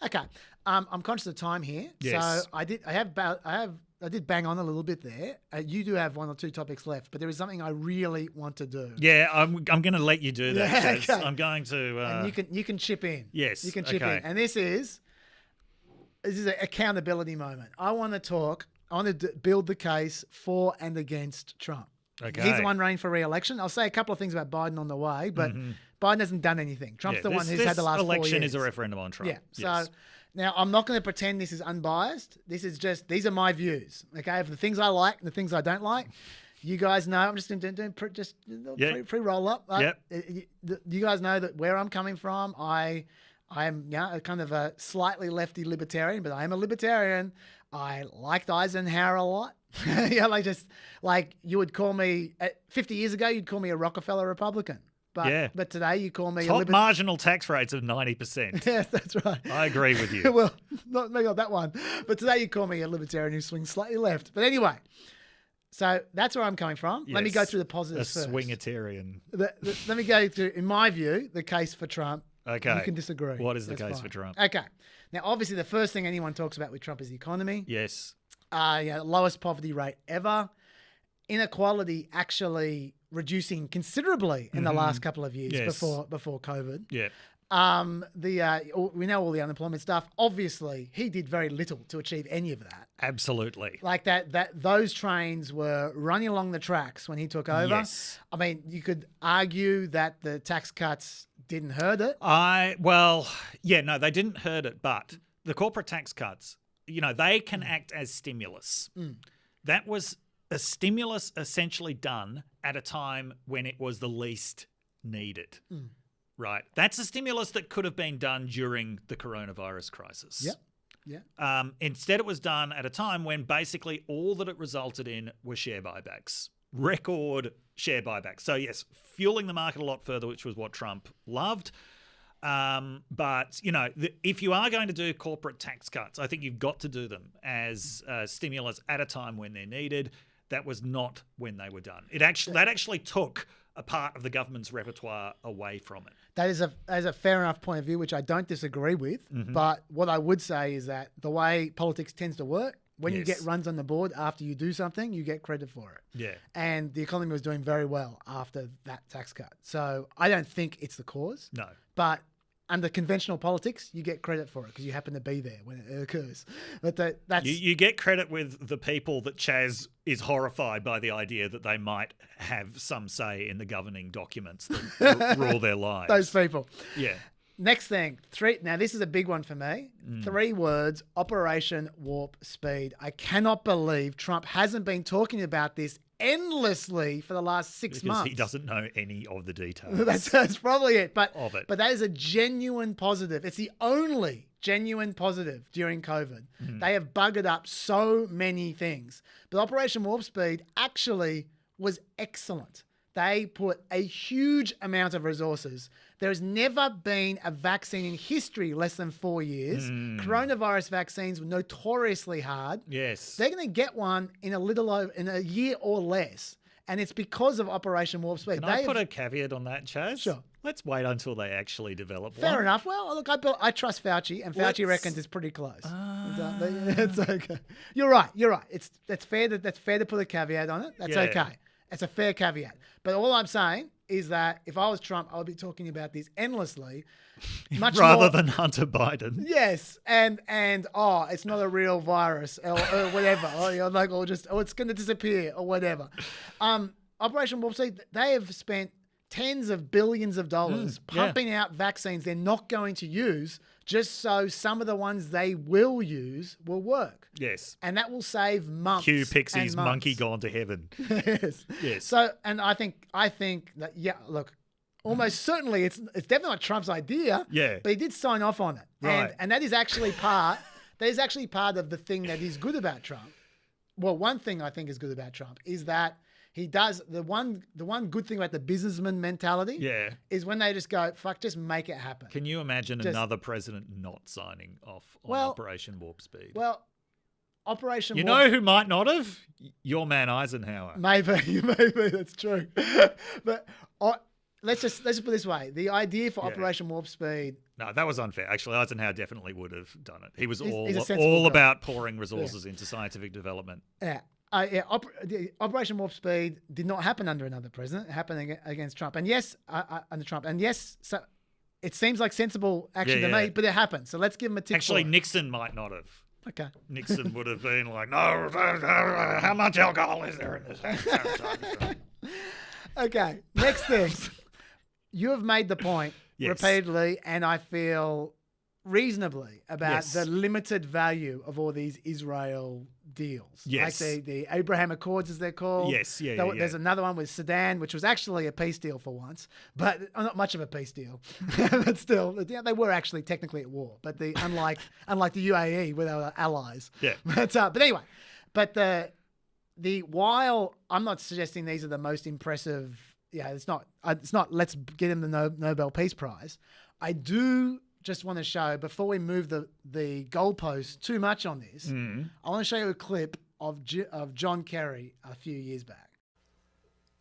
Okay. I'm conscious of time here. Yes. So I did bang on a little bit there. You do have one or two topics left, but there is something I really want to do. Yeah, I'm going to let you do that. Yeah, Chaz. okay. I'm going to. And you can chip in. Yes, You can chip okay. in. And this is an accountability moment. I want to build the case for and against Trump. Okay. He's the one running for re-election. I'll say a couple of things about Biden on the way, but Biden hasn't done anything. Trump's the one who's had the last 4 years. This election is a referendum on Trump. Yeah. Yes. So now I'm not going to pretend this is unbiased. These are my views. Okay, of the things I like and the things I don't like. You guys know I'm just doing free roll up. Yep. You guys know that where I'm coming from. I am kind of a slightly lefty libertarian, but I am a libertarian. I liked Eisenhower a lot. Like you would call me 50 years ago, you'd call me a Rockefeller Republican. But today you call me top marginal tax rates of 90%. Yes, that's right. I agree with you. Well, maybe not that one. But today you call me a libertarian who swings slightly left. But anyway, so that's where I'm coming from. Yes. Let me go through the positives first. A swingatarian. Let me go through, in my view, the case for Trump. Okay. You can disagree. What is the That's case fine. for Trump? Okay. Now, obviously, the first thing anyone talks about with Trump is the economy. Yes. Lowest poverty rate ever. Inequality actually reducing considerably in the last couple of years before COVID. Yeah. We know all the unemployment stuff. Obviously, he did very little to achieve any of that. Absolutely. Like those trains were running along the tracks when he took over. Yes. I mean, you could argue that the tax cuts didn't hurt it. They didn't hurt it, but the corporate tax cuts, they can act as stimulus. That was a stimulus essentially done at a time when it was the least needed. Right. That's a stimulus that could have been done during the coronavirus crisis. Yep. Yeah. Instead, it was done at a time when basically all that it resulted in were share buybacks, record share buybacks. So, yes, fueling the market a lot further, which was what Trump loved. But, if you are going to do corporate tax cuts, I think you've got to do them as stimulus at a time when they're needed. That was not when they were done. That actually took a part of the government's repertoire away from it. That is a fair enough point of view, which I don't disagree with. But what I would say is that the way politics tends to work, when you get runs on the board after you do something, you get credit for it. Yeah. And the economy was doing very well after that tax cut. So I don't think it's the cause. No. But under conventional politics, you get credit for it because you happen to be there when it occurs. But that's you get credit with the people that Chaz is horrified by the idea that they might have some say in the governing documents that rule their lives. Those people. Yeah. Next thing, now this is a big one for me. 3 words, Operation Warp Speed. I cannot believe Trump hasn't been talking about this endlessly for the last 6 months. He doesn't know any of the details. That's probably it. But that is a genuine positive. It's the only genuine positive during COVID. They have buggered up so many things. But Operation Warp Speed actually was excellent. They put a huge amount of resources. There has never been a vaccine in history less than 4 years. Coronavirus vaccines were notoriously hard. Yes. They're going to get one in a year or less. And it's because of Operation Warp Speed. Can I put a caveat on that, Chaz? Sure. Let's wait until they actually develop one. Fair enough. Well, look, I trust Fauci, and Fauci reckons it's pretty close. It's okay. You're right. It's fair to put a caveat on it. That's okay. It's a fair caveat. But all I'm saying is that if I was Trump, I would be talking about this endlessly. Much rather more than Hunter Biden. Yes. And it's not a real virus or whatever. It's going to disappear or whatever. Operation Warp Speed, they have spent tens of billions of dollars pumping out vaccines they're not going to use just so some of the ones they will use will work. Yes. And that will save months. Cue Pixie's and months. Monkey Gone to Heaven. Yes. So, and I think that, look, almost certainly it's definitely not Trump's idea. Yeah. But he did sign off on it. Right. And that is actually part of the thing that is good about Trump. Well, one thing I think is good about Trump is that he does the one good thing about the businessman mentality is when they just go, fuck, just make it happen. Can you imagine another president not signing off on Operation Warp Speed? Well, Operation You Warp know who might not have? Your man Eisenhower. Maybe that's true. But let's just put it this way: the idea for Operation Warp Speed. No, that was unfair. Actually, Eisenhower definitely would have done it. He was he's a sensible all guy. about pouring resources into scientific development. Yeah. The Operation Warp Speed did not happen under another president. It happened against Trump. And yes, under Trump. And yes, so it seems like sensible action to me, but it happened. So let's give him a tick. Actually, for it. Nixon might not have. Okay. Nixon would have been like, no, how much alcohol is there in this? Okay, next thing. You have made the point repeatedly, and I feel reasonably about the limited value of all these Israel deals. Yes. Like the Abraham Accords, as they're called. Yes, There's another one with Sudan, which was actually a peace deal for once, but not much of a peace deal. But still, they were actually technically at war. But unlike the UAE, where they were allies. Yeah. But anyway, while I'm not suggesting these are the most impressive, it's not. Let's get him the Nobel Peace Prize. I do just want to show, before we move the goalposts too much on this, I want to show you a clip of John Kerry a few years back.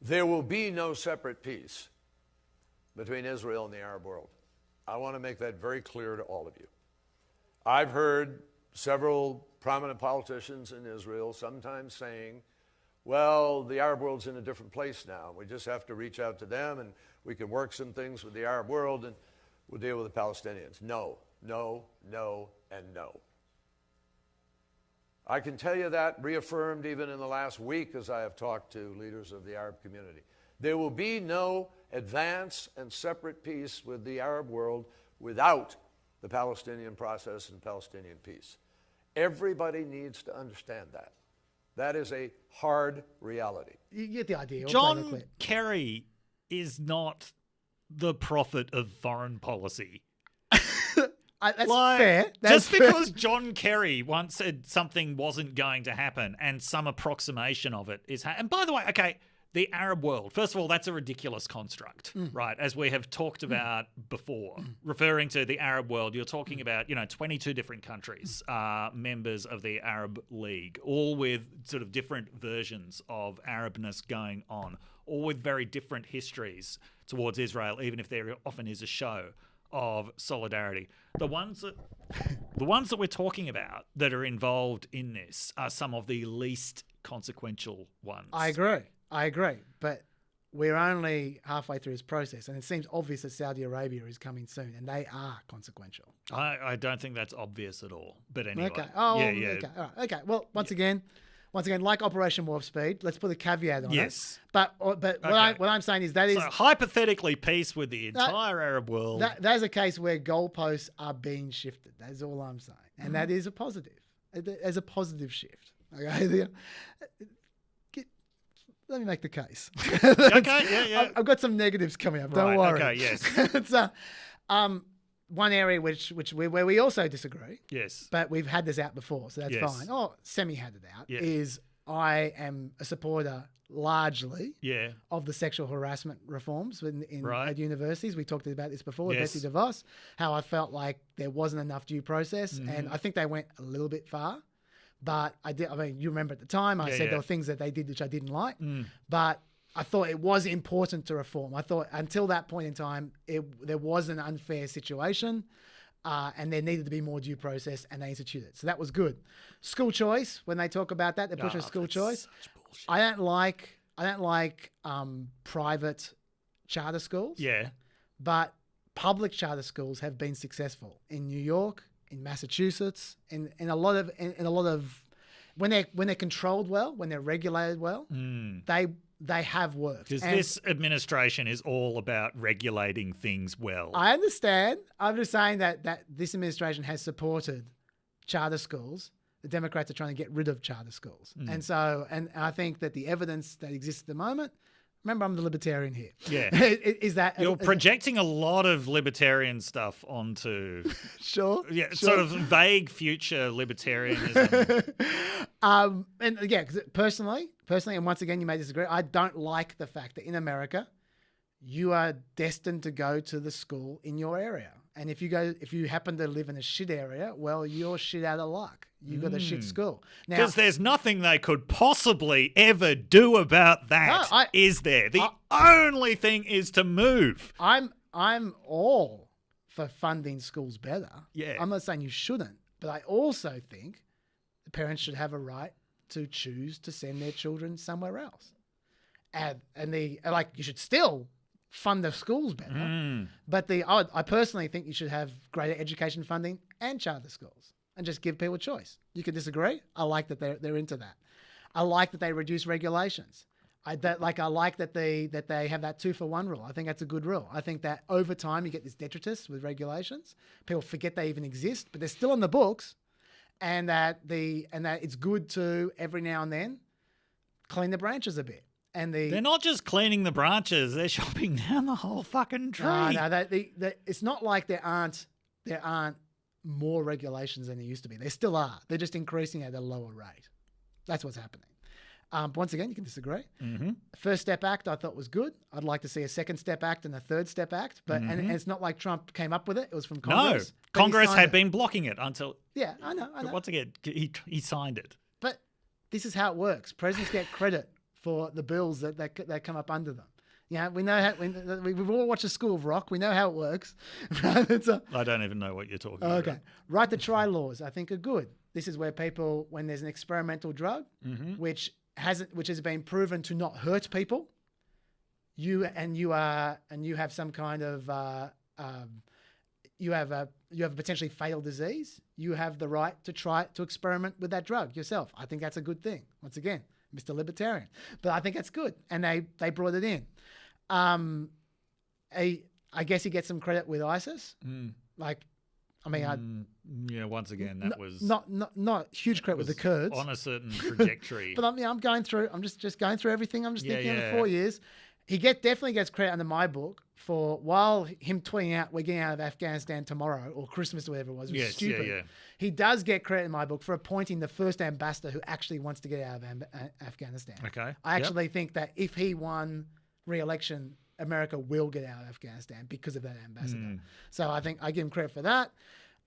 There will be no separate peace between Israel and the Arab world. I want to make that very clear to all of you. I've heard several prominent politicians in Israel sometimes saying, well, the Arab world's in a different place now. We just have to reach out to them and we can work some things with the Arab world and we'll deal with the Palestinians. No, no, no, and no. I can tell you that, reaffirmed even in the last week as I have talked to leaders of the Arab community. There will be no advance and separate peace with the Arab world without the Palestinian process and Palestinian peace. Everybody needs to understand that. That is a hard reality. You get the idea. John Kerry is not the prophet of foreign policy. That's fair. Just because John Kerry once said something wasn't going to happen and some approximation of it is... And by the way, okay, the Arab world, first of all, that's a ridiculous construct, right? As we have talked about before, referring to the Arab world, you're talking about, 22 different countries, members of the Arab League, all with sort of different versions of Arabness going on, all with very different histories towards Israel, even if there often is a show of solidarity. The ones that we're talking about that are involved in this are some of the least consequential ones. I agree. But we're only halfway through this process, and it seems obvious that Saudi Arabia is coming soon, and they are consequential. I don't think that's obvious at all. But anyway. Okay. Okay. All right. Okay. Well, once again, like Operation Warp Speed, let's put a caveat on it. But what I'm saying is that hypothetically peace with the entire Arab world. That is a case where goalposts are being shifted. That's all I'm saying, and that is a positive. As a positive shift. Okay. Let me make the case. Okay. Yeah. I've got some negatives coming up. Don't worry. Okay. Yes. It's one area where we also disagree. Yes. But we've had this out before, so that's fine. Oh, Semi had it out. Yeah. Is I am a supporter largely of the sexual harassment reforms at universities. We talked about this before with Betsy DeVos, how I felt like there wasn't enough due process, and I think they went a little bit far. But you remember at the time I said there were things that they did which I didn't like, but I thought it was important to reform. I thought until that point in time, there was an unfair situation, and there needed to be more due process, and they instituted it. So that was good. School choice, when they talk about that, they push for school choice. I don't like private charter schools. Yeah. But public charter schools have been successful in New York, in Massachusetts, in a lot of when they're controlled well, when they're regulated well, they have worked. Because this administration is all about regulating things well. I understand. I'm just saying that this administration has supported charter schools. The Democrats are trying to get rid of charter schools. And I think that the evidence that exists at the moment, remember, I'm the libertarian here. Yeah. Is that... You're projecting a lot of libertarian stuff onto... Sure. Yeah, sort of vague future libertarianism. And yeah, because personally, and once again, you may disagree, I don't like the fact that in America, you are destined to go to the school in your area. And if you happen to live in a shit area, well, you're shit out of luck. You got a shit school. Now, Because there's nothing they could possibly ever do about that, is there? The only thing is to move. I'm all for funding schools better. Yeah. I'm not saying you shouldn't, but I also think the parents should have a right to choose to send their children somewhere else. And you should still fund the schools better. But I personally think you should have greater education funding and charter schools and just give people a choice. You could disagree. I like that they're into that. I like that they reduce regulations. I like that they have that 2-for-1 rule. I think that's a good rule. I think that over time you get this detritus with regulations. People forget they even exist, but they're still on the books, and that it's good to every now and then clean the branches a bit. And they're not just cleaning the branches; they're chopping down the whole fucking tree. No, it's not like there aren't more regulations than there used to be. There still are. They're just increasing at a lower rate. That's what's happening. Once again, you can disagree. First Step Act I thought was good. I'd like to see a Second Step Act and a Third Step Act, but and it's not like Trump came up with it. It was from Congress. No, Congress had been blocking it until. Yeah, I know. But once again, he signed it. But this is how it works. Presidents get credit for the bills that come up under them. Yeah, we know how. We've all watched The School of Rock. We know how it works. I don't even know what you're talking about. Okay, right to try laws I think are good. This is where people, when there's an experimental drug, which has been proven to not hurt people, you have some kind of you have a potentially fatal disease. You have the right to try to experiment with that drug yourself. I think that's a good thing. Once again, Mr. Libertarian, but I think that's good, and they brought it in. I guess he gets some credit with ISIS. Once again, that was not huge credit with the Kurds on a certain trajectory. But I'm going through. I'm just going through everything. I'm just thinking over 4 years. He definitely gets credit under my book for while him tweeting out we're getting out of Afghanistan tomorrow or Christmas or whatever it was. It was stupid. Yeah. He does get credit in my book for appointing the first ambassador who actually wants to get out of Afghanistan. Okay. I actually think that if he won re-election, America will get out of Afghanistan because of that ambassador. So I think I give him credit for that.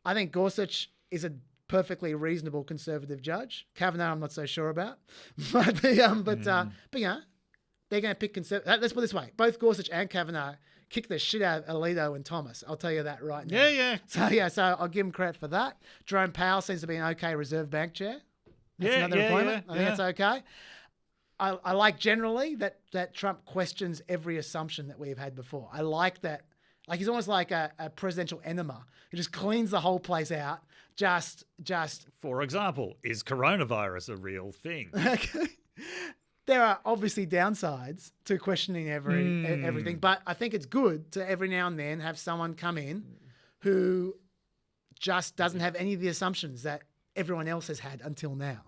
I think Gorsuch is a perfectly reasonable conservative judge. Kavanaugh, I'm not so sure about, but they're going to pick conservative. Let's put it this way: both Gorsuch and Kavanaugh kick the shit out of Alito and Thomas. I'll tell you that right now. Yeah. So I'll give him credit for that. Jerome Powell seems to be an okay Reserve Bank chair. That's another appointment. I think that's okay. I like generally that Trump questions every assumption that we've had before. I like that. Like he's almost like a presidential enema who just cleans the whole place out. Just. For example, is coronavirus a real thing? Okay. There are obviously downsides to questioning everything, but I think it's good to every now and then have someone come in who just doesn't have any of the assumptions that everyone else has had until now.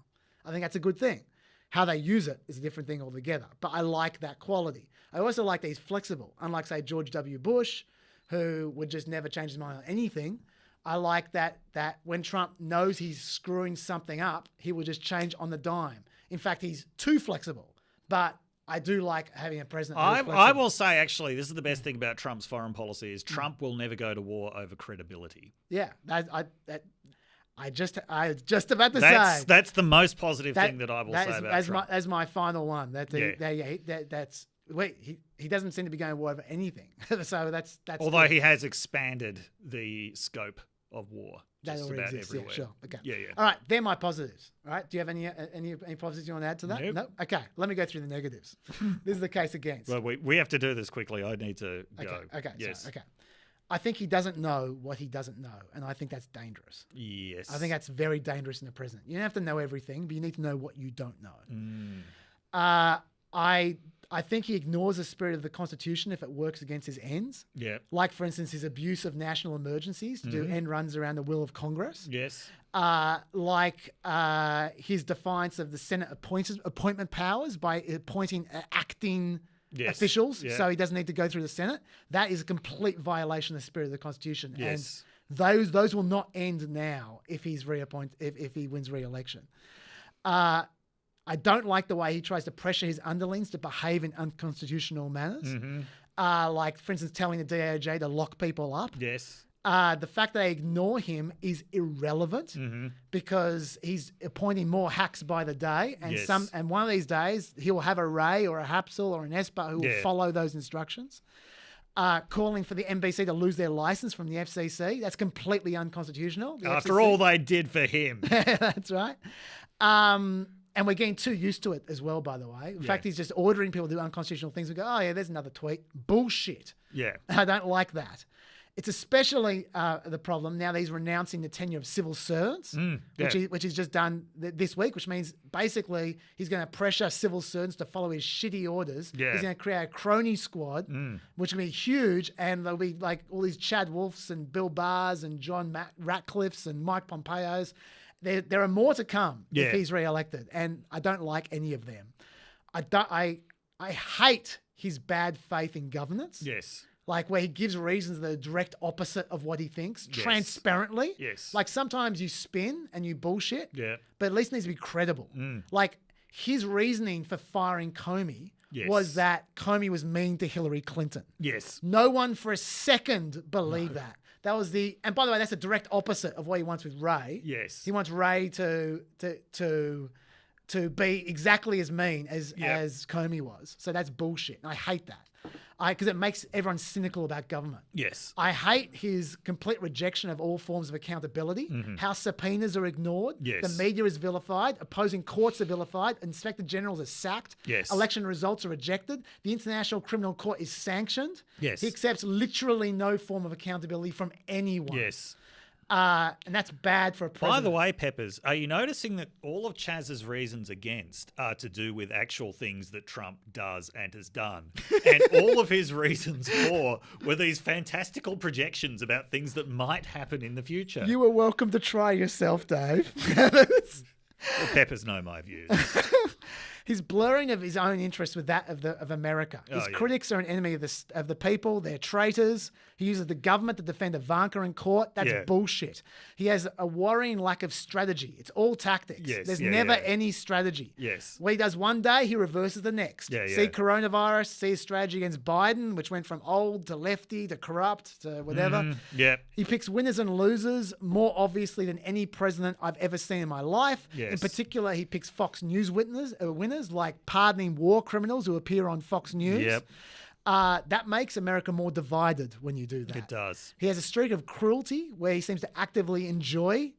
I think that's a good thing. How they use it is a different thing altogether, but I like that quality. I also like that he's flexible, unlike, say, George W. Bush, who would just never change his mind on anything. I like that when Trump knows he's screwing something up, he will just change on the dime. In fact, he's too flexible, but I do like having a president who's flexible. I will say, actually, this is the best thing about Trump's foreign policy is Trump will never go to war over credibility. Yeah, I just about to say that's the most positive thing that I will say about Trump. As my final one. He doesn't seem to be going to war over anything. So that's although he has expanded the scope of war. That just already about exists. everywhere. Yeah, sure. Okay. Yeah. All right, they're my positives. All right. Do you have any positives you want to add to that? Nope. No. Okay. Let me go through the negatives. This is the case against. Well, we have to do this quickly. I need to go. Okay. Yes. So, okay. I think he doesn't know what he doesn't know, and I think that's dangerous. Yes. I think that's very dangerous in a president. You don't have to know everything, but you need to know what you don't know. I think he ignores the spirit of the Constitution if it works against his ends. Yeah. Like, for instance, his abuse of national emergencies to do end runs around the will of Congress. Yes. His defiance of the Senate appointment powers by appointing acting officials, so he doesn't need to go through the Senate. That is a complete violation of the spirit of the Constitution. Yes. And those will not end now if he's reappointed, if he wins re-election. I don't like the way he tries to pressure his underlings to behave in unconstitutional manners. Like, for instance, telling the DOJ to lock people up. Yes. The fact that they ignore him is irrelevant because he's appointing more hacks by the day, and Yes. and one of these days he'll have a Ray or a Hapsel or an Esper who will follow those instructions. Calling for the NBC to lose their license from the FCC, that's completely unconstitutional. The After FCC all they did for him. That's right. And we're getting too used to it as well, by the way. In fact, he's just ordering people to do unconstitutional things. We go, oh, yeah, there's another tweet. Bullshit. Yeah. I don't like that. It's especially the problem now that he's renouncing the tenure of civil servants, which he's just done this week, which means basically he's going to pressure civil servants to follow his shitty orders. Yeah. He's going to create a crony squad, which will be huge, and there'll be like all these Chad Wolfs and Bill Barrs and John Ratcliffes and Mike Pompeos. There are more to come if he's re-elected, and I don't like any of them. I hate his bad faith in governance. Yes. Like where he gives reasons that are direct opposite of what he thinks transparently. Yes. Like sometimes you spin and you bullshit, Yeah. but at least it needs to be credible. Like his reasoning for firing Comey was that Comey was mean to Hillary Clinton. Yes. No one for a second believed that. That was and by the way, that's a direct opposite of what he wants with Ray. Yes. He wants Ray to be exactly as mean as Comey was. So that's bullshit. And I hate that. Because it makes everyone cynical about government. Yes. I hate his complete rejection of all forms of accountability, how subpoenas are ignored, Yes. the media is vilified, opposing courts are vilified, inspector generals are sacked, Yes. election results are rejected, the International Criminal Court is sanctioned. Yes. He accepts literally no form of accountability from anyone. Yes. And that's bad for a president. By the way, Peppers, are you noticing that all of Chaz's reasons against are to do with actual things that Trump does and has done? And all of his reasons for were these fantastical projections about things that might happen in the future. You were welcome to try yourself, Dave. Well, Peppers know my views. His blurring of his own interests with that of America. His critics are an enemy of the people. They're traitors. He uses the government to defend Ivanka in court. That's bullshit. He has a worrying lack of strategy. It's all tactics. Yes, There's never any strategy. Yes. What he does one day, he reverses the next. See coronavirus, see his strategy against Biden, which went from old to lefty to corrupt to whatever. He picks winners and losers more obviously than any president I've ever seen in my life. Yes. In particular, he picks Fox News winners like pardoning war criminals who appear on Fox News. That makes America more divided when you do that. It does. He has a streak of cruelty where he seems to actively enjoy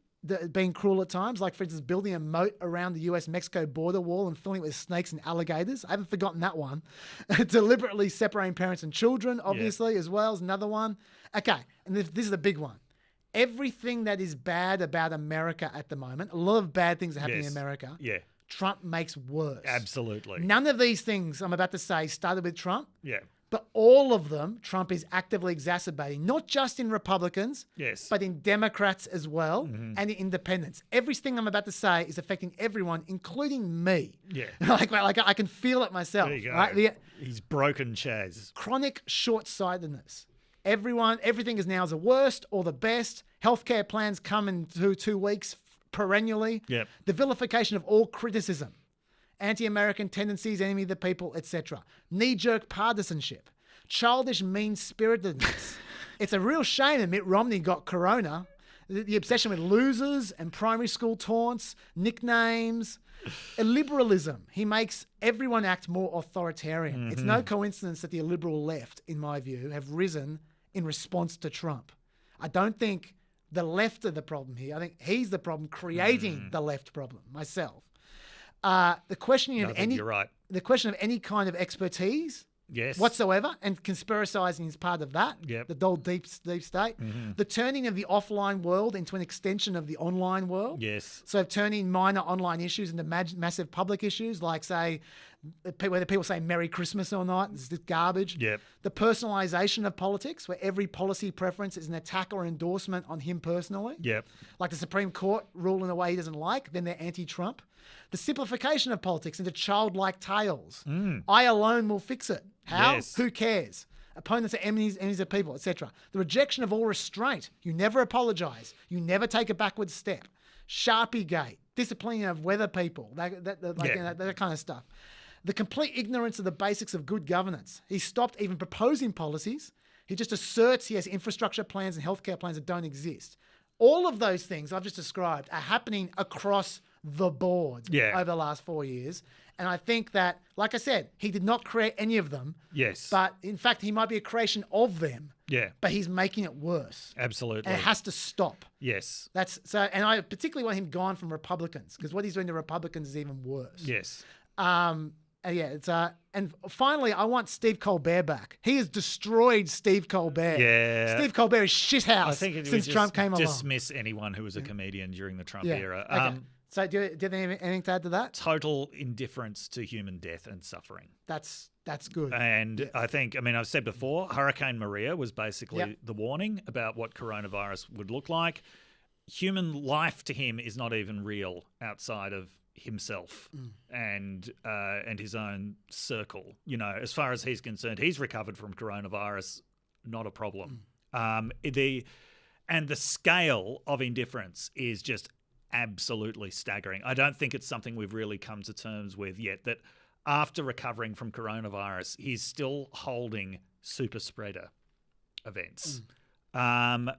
being cruel at times, like, for instance, building a moat around the US-Mexico border wall and filling it with snakes and alligators. I haven't forgotten that one. Deliberately separating parents and children, obviously, as well, is another one. Okay, and this is the big one. Everything that is bad about America at the moment, a lot of bad things are happening in America. Trump makes worse. Absolutely. None of these things I'm about to say started with Trump. Yeah. But all of them, Trump is actively exacerbating, not just in Republicans, but in Democrats as well, and in independents. Everything I'm about to say is affecting everyone, including me. Yeah. like I can feel it myself. There you go. Right? He's broken Chaz. Chronic short-sightedness. Everything is now the worst or the best. Healthcare plans come in 2 weeks perennially. The vilification of all criticism. Anti-American tendencies, enemy of the people, etc. Knee-jerk partisanship. Childish mean-spiritedness. It's a real shame that Mitt Romney got corona. The obsession with losers and primary school taunts, nicknames, illiberalism. He makes everyone act more authoritarian. It's no coincidence that the illiberal left, in my view, have risen in response to Trump. I don't think the left are the problem here. I think he's the problem creating the left problem, myself. The question of the question of any kind of expertise whatsoever, and conspiracizing is part of that. The whole deep state. The turning of the offline world into an extension of the online world. So turning minor online issues into massive public issues, like, say, whether people say Merry Christmas or not, it's just garbage. The personalization of politics, where every policy preference is an attack or endorsement on him personally. Like the Supreme Court rule in a way he doesn't like, then they're anti-Trump. The simplification of politics into childlike tales. I alone will fix it. How? Who cares? Opponents are enemies of people, etc. The rejection of all restraint. You never apologize. You never take a backward step. Sharpie gate. Disciplining of weather people. That kind of stuff. The complete ignorance of the basics of good governance. He stopped even proposing policies. He just asserts he has infrastructure plans and healthcare plans that don't exist. All of those things I've just described are happening across the board over the last 4 years. And I think that, like I said, he did not create any of them. Yes. But in fact, he might be a creation of them. Yeah. But he's making it worse. Absolutely. And it has to stop. Yes. That's so. And I particularly want him gone from Republicans, because what he's doing to Republicans is even worse. Yes. And yeah, it's and finally, I want Steve Colbert back. He has destroyed Steve Colbert. Yeah. Steve Colbert is shithouse since Trump came along. Dismiss anyone who was a comedian during the Trump era. Okay. So do you have anything to add to that? Total indifference to human death and suffering. That's good. And I think, I've said before, Hurricane Maria was basically the warning about what coronavirus would look like. Human life to him is not even real outside of himself and his own circle. As far as he's concerned, he's recovered from coronavirus, not a problem. The scale of indifference is just absolutely staggering. I don't think it's something we've really come to terms with yet, that after recovering from coronavirus, he's still holding super spreader events. That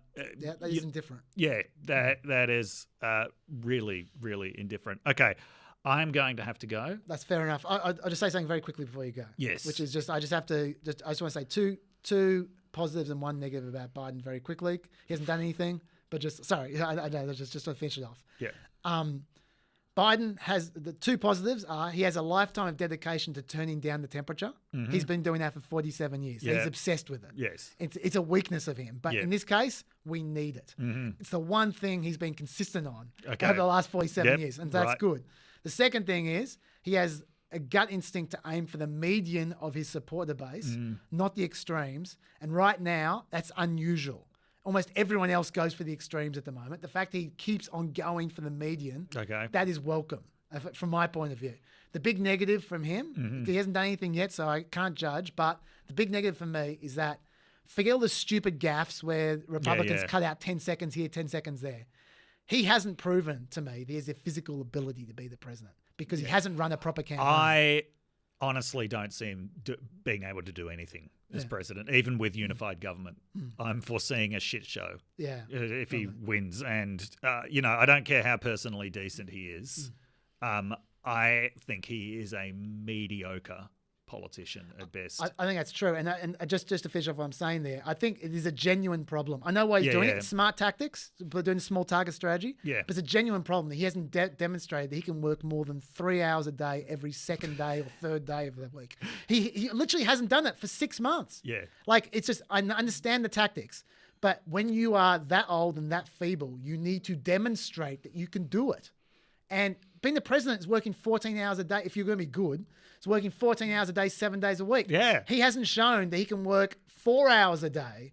is indifferent. Yeah, that is really, really indifferent. Okay, I'm going to have to go. That's fair enough. I'll just say something very quickly before you go. Yes. Which is I just want to say two positives and one negative about Biden very quickly. He hasn't done anything, but I know, just to finish it off. Yeah. Biden has the two positives are he has a lifetime of dedication to turning down the temperature. Mm-hmm. He's been doing that for 47 years. So he's obsessed with it. Yes. It's a weakness of him. But in this case, we need it. Mm-hmm. It's the one thing he's been consistent on over the last 47 years. And that's good. The second thing is he has a gut instinct to aim for the median of his supporter base, not the extremes. And right now, that's unusual. Almost everyone else goes for the extremes at the moment. The fact he keeps on going for the median, that is welcome from my point of view. The big negative from him, he hasn't done anything yet, so I can't judge, but the big negative for me is that forget all the stupid gaffes where Republicans cut out 10 seconds here, 10 seconds there. He hasn't proven to me that he has a physical ability to be the president because he hasn't run a proper campaign. I honestly don't see him being able to do anything as president, even with unified government. I'm foreseeing a shit show if he wins. And, I don't care how personally decent he is. I think he is a mediocre politician at best. I think that's true. And just to finish off what I'm saying there, I think it is a genuine problem. I know why he's doing it. Smart tactics, doing a small target strategy. Yeah. But it's a genuine problem that he hasn't demonstrated that he can work more than 3 hours a day every second day or third day of the week. He literally hasn't done it for 6 months. Yeah. Like, it's just, I understand the tactics. But when you are that old and that feeble, you need to demonstrate that you can do it. And being the president is working 14 hours a day. If you're going to be good, it's working 14 hours a day, 7 days a week. Yeah. He hasn't shown that he can work 4 hours a day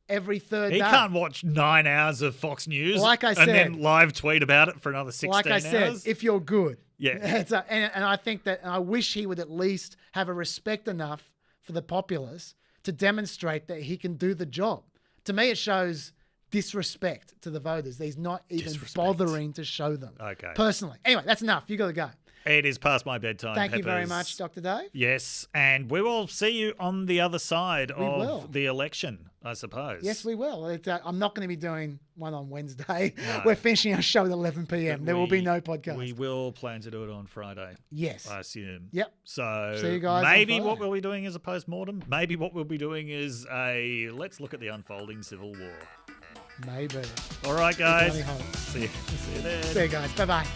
every third day. He can't watch 9 hours of Fox News and then live tweet about it for another 16 hours. Like I said, if you're good. Yeah. And I think that, and I wish he would at least have a respect enough for the populace to demonstrate that he can do the job. To me, it shows disrespect to the voters. He's not even bothering to show them. Okay. Personally. Anyway, that's enough. You got to go. It is past my bedtime. Thank you very much, Dr. Dave. Yes, and we will see you on the other side of the election, I suppose. Yes, we will. I'm not going to be doing one on Wednesday. No. We're finishing our show at 11 p.m. There will be no podcast. We will plan to do it on Friday. Yes. I assume. Yep. So see you guys maybe what we'll be doing is a post-mortem. Maybe what we'll be doing is let's look at the unfolding civil war. Maybe. All right, guys. See you then. See you guys. Bye-bye.